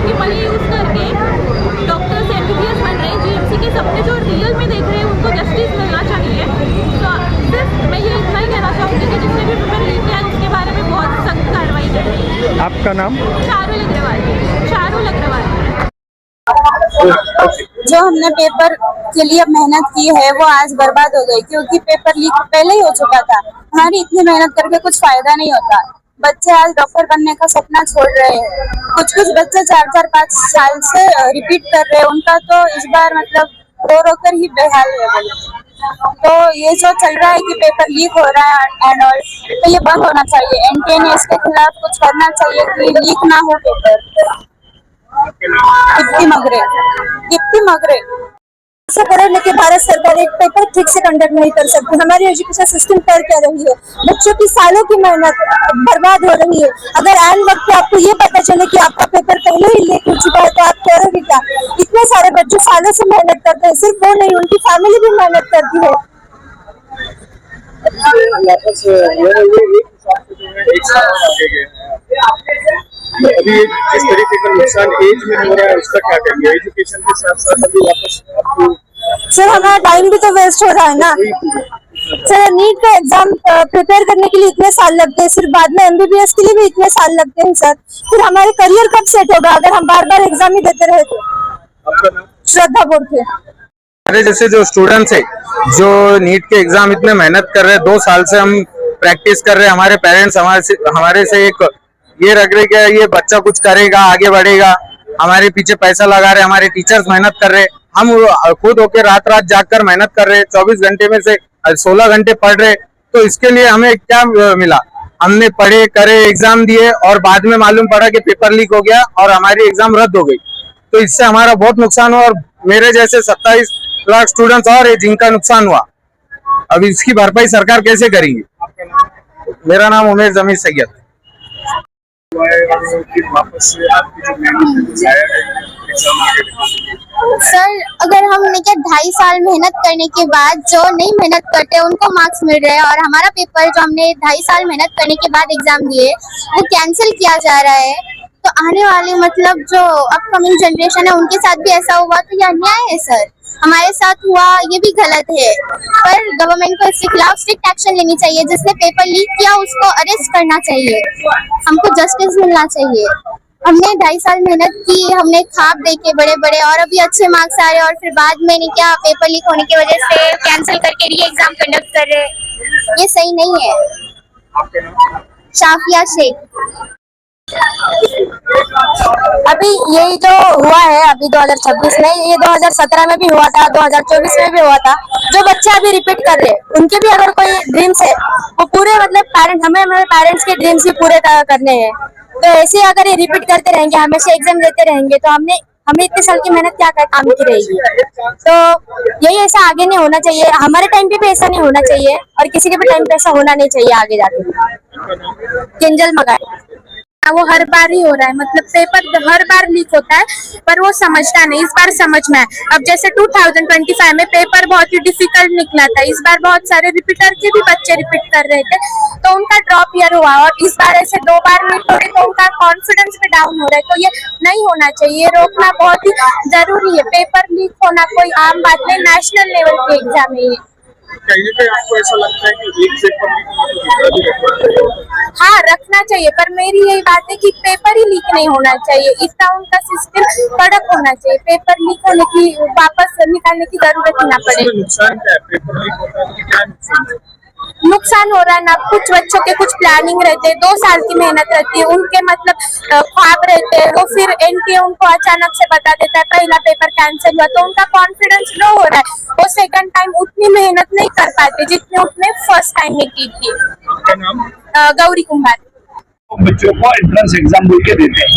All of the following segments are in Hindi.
कि मनी यूज़ करके डॉक्टर्स एमबीबीएस बन रहे हैं। जीएमसी के सपने जो रियल में देख रहे हैं उनको जस्टिस मिलना चाहिए। तो सिर्फ मैं ये इतना ही कहना चाहूँगी कि जिसने भी पेपर लीक किया है उसके बारे में बहुत सख्त कार्रवाई करें। आपका नाम? चारुल अग्रवाल। जो हमने पेपर के लिए मेहनत की है वो आज बर्बाद हो गई, क्योंकि पेपर लीक पहले ही हो चुका था। हमारी इतनी मेहनत करके कुछ फायदा नहीं होता। बच्चे आज डॉक्टर बनने का सपना छोड़ रहे हैं। कुछ बच्चे 4-5 साल से रिपीट कर रहे हैं। उनका तो इस बार मतलब रो कर ही बेहाल है। तो ये जो चल रहा है कि पेपर लीक हो रहा है एंड ऑल, तो ये बंद होना चाहिए। एनटीए ने इसके खिलाफ कुछ करना चाहिए कि लीक ना हो पेपर। दीप्ति मगरे ऐसा करने के भारत सरकार एक पेपर ठीक से कंडक्ट नहीं कर सकती। हमारी एजुकेशन सिस्टम कर क्या रही है? बच्चों की सालों की मेहनत बर्बाद हो रही है। अगर आन वक्त पे आपको ये पता चले कि आपका पेपर पहले ही लीक हो चुका है तो आप करोगे क्या? इतने सारे बच्चे सालों से मेहनत करते हैं, सिर्फ वो नहीं उनकी फैमिली भी मेहनत करती है। अभी जिस तरीके का नुकसान एज में हो रहा है उसका क्या करेंगे? एजुकेशन के साथ साथ अभी वापस आपको सर हमारा टाइम भी तो वेस्ट हो रहा है ना। सर नीट का एग्जाम प्रिपेयर करने के लिए इतने साल लगते हैं, सिर्फ बाद में एमबीबीएस के लिए भी इतने साल लगते हैं सर। फिर हमारे करियर कब सेट होगा अगर हम बार बार एग्जाम ही देते रहे तो? आपका नाम? श्रद्धा बोलते हैं। हमारे जैसे जो स्टूडेंट्स है जो नीट के एग्जाम इतने मेहनत कर रहे हैं, 2 साल से हम प्रैक्टिस कर रहे हैं। हमारे पेरेंट्स हमारे से एक ये रख रहे कि ये बच्चा कुछ करेगा, आगे बढ़ेगा, हमारे पीछे पैसा लगा रहे। हमारे टीचर्स मेहनत कर रहे, हम खुद होके रात जागकर मेहनत कर रहे। 24 घंटे में से 16 घंटे पढ़ रहे। तो इसके लिए हमें क्या मिला? हमने पढ़े करे, एग्जाम दिए और बाद में मालूम पड़ा कि पेपर लीक हो गया और हमारी एग्जाम रद्द हो गई। तो इससे हमारा बहुत नुकसान हुआ और मेरे जैसे 27 लाख स्टूडेंट्स और है जिनका नुकसान हुआ। अब इसकी भरपाई सरकार कैसे करेगी? मेरा नाम उमेर जमीर सैयद। सर अगर हमने क्या 2.5 साल मेहनत करने के बाद जो नहीं मेहनत करते उनको मार्क्स मिल रहे हैं, और हमारा पेपर जो हमने 2.5 साल मेहनत करने के बाद एग्जाम दिए वो कैंसिल किया जा रहा है। तो आने वाले मतलब जो अपकमिंग जनरेशन है उनके साथ भी ऐसा हुआ तो ये अन्याय है सर। हमारे साथ हुआ ये भी गलत है, पर गवर्नमेंट को इसके खिलाफ स्ट्रिक्ट एक्शन लेनी चाहिए। जिसने पेपर लीक किया उसको अरेस्ट करना चाहिए। हमको जस्टिस मिलना चाहिए। हमने 2.5 साल मेहनत की, हमने ख्वाब देखे बड़े और अभी अच्छे मार्क्स आ रहे और फिर बाद में नहीं क्या पेपर लीक होने की वजह से कैंसिल करके री एग्जाम कंडक्ट कर रहे। ये सही नहीं है। शाफिया शेख। अभी यही जो हुआ है अभी 2026 में, ये 2017 में भी हुआ था, 2024 में भी हुआ था। जो बच्चे अभी रिपीट कर रहे हैं उनके भी अगर कोई ड्रीम्स है वो पूरे मतलब हमारे पेरेंट्स के ड्रीम्स भी पूरे करने हैं। तो ऐसे अगर ये रिपीट करते रहेंगे, हमेशा एग्जाम देते रहेंगे तो हमें इतने साल की मेहनत क्या काम की रहेगी? तो यही ऐसा आगे नहीं होना चाहिए। हमारे टाइम पे भी ऐसा नहीं होना चाहिए और किसी के भी टाइम पे ऐसा होना नहीं चाहिए आगे जाके। किंजल मगाई। वो हर बार ही हो रहा है, मतलब पेपर हर बार लीक होता है पर वो समझता नहीं। इस बार समझ में आया। अब जैसे 2025 में पेपर बहुत ही डिफिकल्ट निकला था, इस बार बहुत सारे रिपीटर के भी बच्चे रिपीट कर रहे थे तो उनका ड्रॉप ईयर हुआ, और इस बार ऐसे 2 बार लीक हो रही तो उनका कॉन्फिडेंस भी डाउन हो रहा है। तो ये नहीं होना चाहिए, रोकना बहुत ही जरूरी है। पेपर लीक होना कोई आम बात नहीं, नेशनल लेवल के एग्जाम है ये। कहीं पे आपको ऐसा लगता है कि एक पेपर लीक होना तो दूसरा भी रखना चाहिए? हाँ रखना चाहिए, पर मेरी यही बात है कि पेपर ही लीक नहीं होना चाहिए। इतना उनका सिस्टम कड़क होना चाहिए। पेपर लीक होने की वापस निकालने की जरूरत ही ना पड़े। नुकसान क्या है? पेपर लीक होता है तो क्या नुकसान है? नुकसान हो रहा है ना, कुछ बच्चों के कुछ प्लानिंग रहते हैं, 2 साल की मेहनत रहती है, उनके मतलब ख्वाब रहते हैं, वो फिर एनटीए उनको अचानक से बता देता है पहला पेपर कैंसिल हुआ तो उनका कॉन्फिडेंस लो हो रहा है। वो सेकंड टाइम उतनी मेहनत नहीं कर पाते जितनी उसने फर्स्ट टाइम में की थी। गौरी कुमार। बच्चों को एंट्रेंस एग्जाम बोल के देते हैं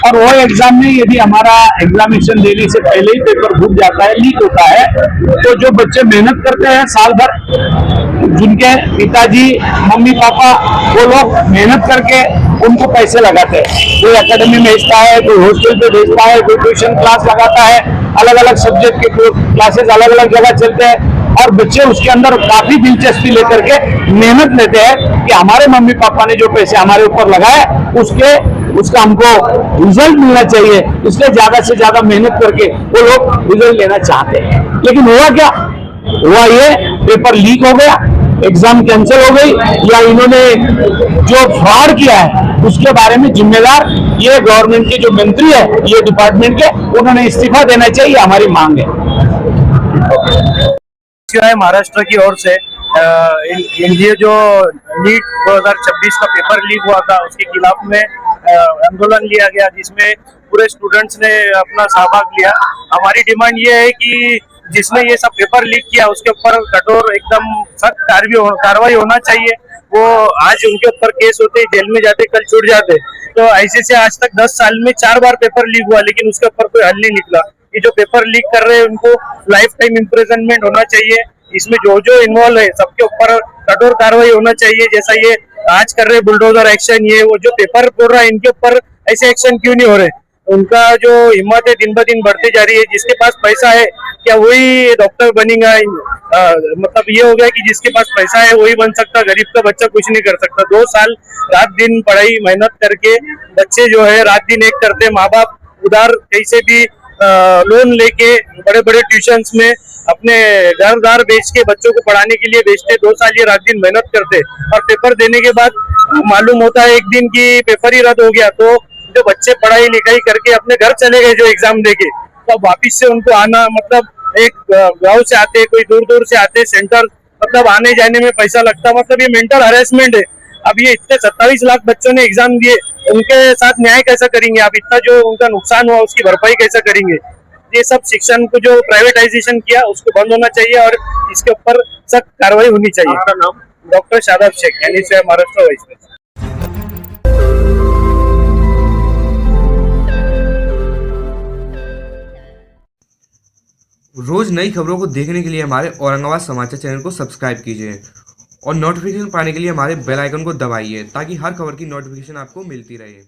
और वो एग्जाम में यदि हमारा एग्जामिनेशन देने से पहले ही पेपर फूट जाता है, लीक होता है, तो जो बच्चे मेहनत करते हैं साल भर, जिनके पिताजी मम्मी पापा वो लोग मेहनत करके उनको पैसे लगाते हैं। कोई एकेडमी में भेजता है, कोई हॉस्टल पे भेजता है, कोई ट्यूशन क्लास लगाता है, अलग अलग सब्जेक्ट के क्लासेस अलग अलग जगह चलते हैं। और बच्चे उसके अंदर काफी दिलचस्पी लेकर के मेहनत लेते हैं कि हमारे मम्मी पापा ने जो पैसे हमारे ऊपर लगाए उसका हमको रिजल्ट मिलना चाहिए, इसलिए ज्यादा से ज्यादा मेहनत करके वो लोग रिजल्ट लेना चाहते हैं। लेकिन हुआ क्या? हुआ ये, पेपर लीक हो गया, एग्जाम कैंसिल हो गई, या इन्होंने जो फ्रॉड किया है उसके बारे में जिम्मेदार ये गवर्नमेंट के जो मंत्री है, ये डिपार्टमेंट के, उन्होंने इस्तीफा देना चाहिए, हमारी मांग है। महाराष्ट्र की ओर से ये जो नीट 2026 का पेपर लीक हुआ था उसके खिलाफ में आंदोलन लिया गया, जिसमें पूरे स्टूडेंट्स ने अपना सहभाग लिया। हमारी डिमांड ये है कि जिसने ये सब पेपर लीक किया उसके ऊपर कठोर एकदम सख्त कार्रवाई होना चाहिए। वो आज उनके ऊपर केस होते, जेल में जाते, कल छूट जाते। तो ऐसे से आज तक 10 साल में 4 बार पेपर लीक हुआ, लेकिन उसके ऊपर कोई हल नहीं निकला। ये जो पेपर लीक कर रहे हैं उनको लाइफ टाइम इम्प्रिजनमेंट होना चाहिए। इसमें जो इन्वॉल्व है सबके ऊपर कठोर कार्रवाई होना चाहिए। जैसा ये आज कर रहे बुलडोजर एक्शन, ये वो जो पेपर फोड़ रहा है इनके ऊपर ऐसे एक्शन क्यों नहीं हो रहे? उनका जो हिम्मत है दिन ब दिन बढ़ती जा रही है। जिसके पास पैसा है क्या वही डॉक्टर बनेगा? मतलब ये हो गया कि जिसके पास पैसा है वही बन सकता, गरीब का बच्चा कुछ नहीं कर सकता। 2 साल रात दिन पढ़ाई मेहनत करके बच्चे जो है रात दिन एक करते, माँ बाप उधार कैसे भी लोन लेके बड़े बड़े ट्यूशंस में अपने घर बेच के बच्चों को पढ़ाने के लिए बेचते। 2 साल ये रात दिन मेहनत करते और पेपर देने के बाद मालूम होता है एक दिन की पेपर ही रद्द हो गया। तो जो बच्चे पढ़ाई लिखाई करके अपने घर चले गए जो एग्जाम देके, तो वापिस से उनको आना, मतलब एक गांव से आते, कोई दूर दूर से आते सेंटर, मतलब आने जाने में पैसा लगता, मतलब ये मेंटल हरेसमेंट है। अब ये इतने 27 लाख बच्चों ने एग्जाम दिए, उनके साथ न्याय कैसा करेंगे? आप इतना जो उनका नुकसान हुआ उसकी भरपाई कैसा करेंगे? ये सब शिक्षण को जो प्राइवेटाइजेशन किया उसको बंद होना चाहिए और इसके ऊपर सख्त कार्रवाई होनी चाहिए। आपका नाम? डॉक्टर शादाब शेख, यानी से महाराष्ट्र वाइस प्रेसिडेंट। रोज नई खबरों को देखने के लिए हमारे औरंगाबाद समाचार चैनल को सब्सक्राइब कीजिए और नोटिफिकेशन पाने के लिए हमारे बेल आइकन को दबाइए ताकि हर खबर की नोटिफिकेशन आपको मिलती रहे।